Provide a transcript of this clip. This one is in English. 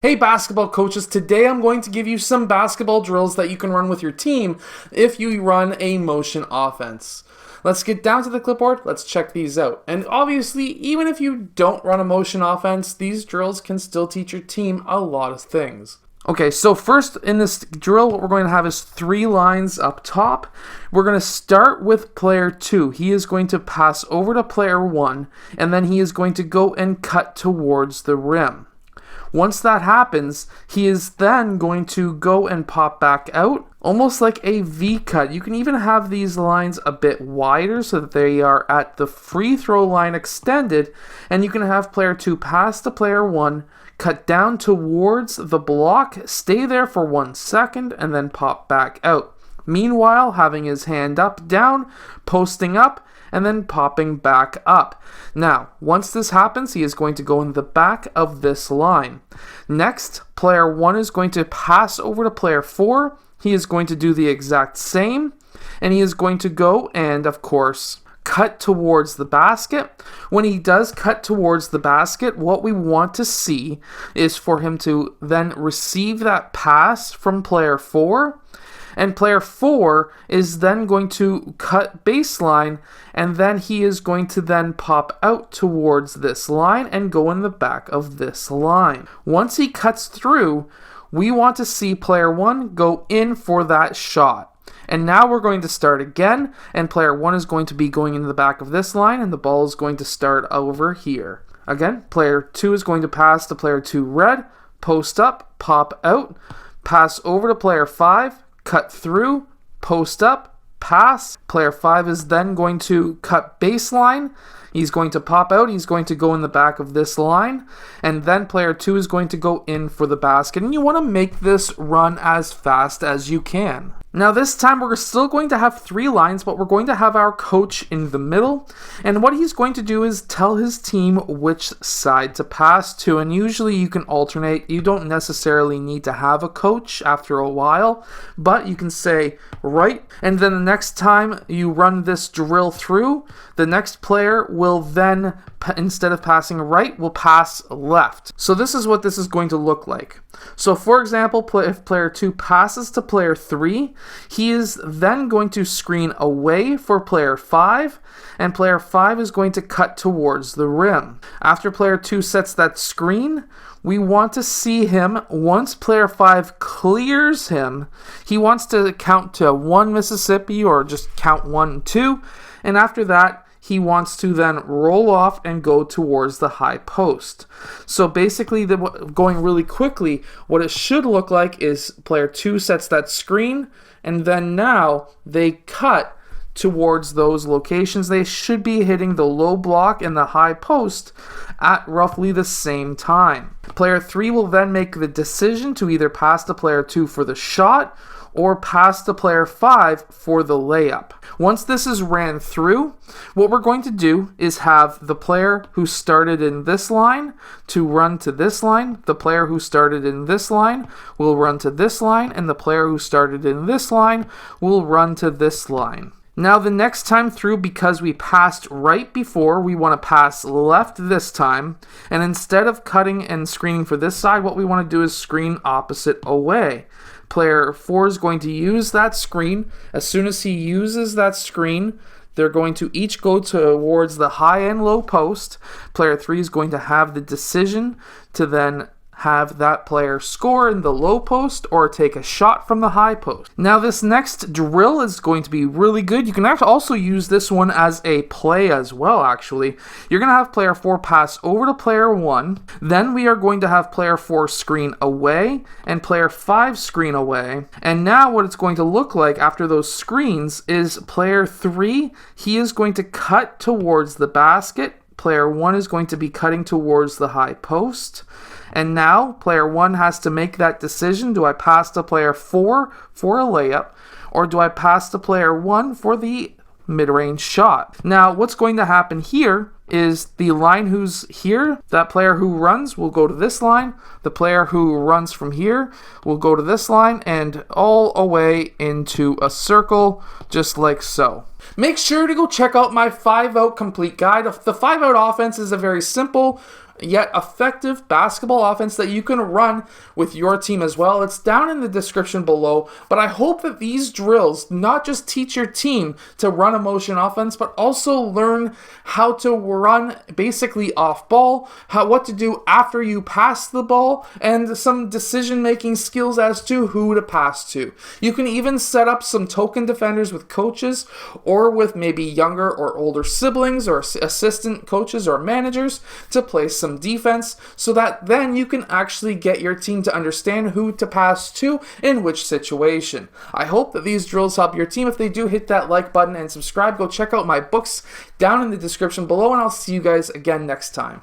Hey basketball coaches, today I'm going to give you some basketball drills that you can run with your team if you run a motion offense. Let's get down to the clipboard, let's check these out. And obviously, even if you don't run a motion offense, these drills can still teach your team a lot of things. Okay, so first in this drill, what we're going to have is 3 lines up top. We're going to start with player 2. He is going to pass over to player 1, and then he is going to go and cut towards the rim. Once that happens, he is then going to go and pop back out, almost like a V cut. You can even have these lines a bit wider so that they are at the free throw line extended, and you can have player 2 pass to player 1, cut down towards the block, stay there for 1 second, and then pop back out. Meanwhile, having his hand up, down, posting up, and then popping back up. Now, once this happens, he is going to go in the back of this line. Next, player 1 is going to pass over to player 4. He is going to do the exact same, and he is going to go and, of course, cut towards the basket. When he does cut towards the basket, what we want to see is for him to then receive that pass from player 4. And player 4 is then going to cut baseline, and then he is going to then pop out towards this line and go in the back of this line. Once he cuts through, we want to see player 1 go in for that shot. And now we're going to start again, and player 1 is going to be going into the back of this line, and the ball is going to start over here. Again, player 2 is going to pass to player 2 red, post up, pop out, pass over to player 5, cut through, post up, pass. Player 5 is then going to cut baseline. He's going to pop out. He's going to go in the back of this line. And then player 2 is going to go in for the basket. And you want to make this run as fast as you can. Now this time we're still going to have 3 lines, but we're going to have our coach in the middle. And what he's going to do is tell his team which side to pass to. And usually you can alternate. You don't necessarily need to have a coach after a while, but you can say right. And then the next time you run this drill through, the next player will then, instead of passing right, will pass left. So this is what this is going to look like. So for example, if player 2 passes to player 3, he is then going to screen away for player 5, and player 5 is going to cut towards the rim. After player 2 sets that screen, we want to see him, once player 5 clears him, he wants to count to 1 Mississippi or just count 1, 2, and after that, he wants to then roll off and go towards the high post. So basically, going really quickly, what it should look like is player 2 sets that screen, and then now they cut towards those locations. They should be hitting the low block and the high post at roughly the same time. Player 3 will then make the decision to either pass to player 2 for the shot or pass to player 5 for the layup. Once this is ran through, what we're going to do is have the player who started in this line to run to this line, the player who started in this line will run to this line, and the player who started in this line will run to this line. Now the next time through, because we passed right before, we want to pass left this time, and instead of cutting and screening for this side, what we want to do is screen opposite away. Player 4 is going to use that screen. As soon as he uses that screen, they're going to each go towards the high and low post. Player 3 is going to have the decision to then have that player score in the low post or take a shot from the high post. Now this next drill is going to be really good. You can also use this one as a play as well, actually. You're going to have player 4 pass over to player 1. Then we are going to have player 4 screen away and player 5 screen away. And now what it's going to look like after those screens is player 3, he is going to cut towards the basket. Player 1 is going to be cutting towards the high post. And now player 1 has to make that decision. Do I pass to player 4 for a layup, or do I pass to player 1 for the mid-range shot? Now what's going to happen here is the line who's here, that player who runs will go to this line, the player who runs from here will go to this line, and all the way into a circle, just like so. Make sure to go check out my 5-out complete guide. The 5-out offense is a very simple yet effective basketball offense that you can run with your team as well. It's down in the description below, but I hope that these drills not just teach your team to run a motion offense, but also learn how to run basically off ball, what to do after you pass the ball, and some decision-making skills as to who to pass to. You can even set up some token defenders with coaches or with maybe younger or older siblings or assistant coaches or managers to play some defense, so that then you can actually get your team to understand who to pass to in which situation. I hope that these drills help your team. If they do, hit that like button and subscribe. Go check out my books down in the description below, and I'll see you guys again next time.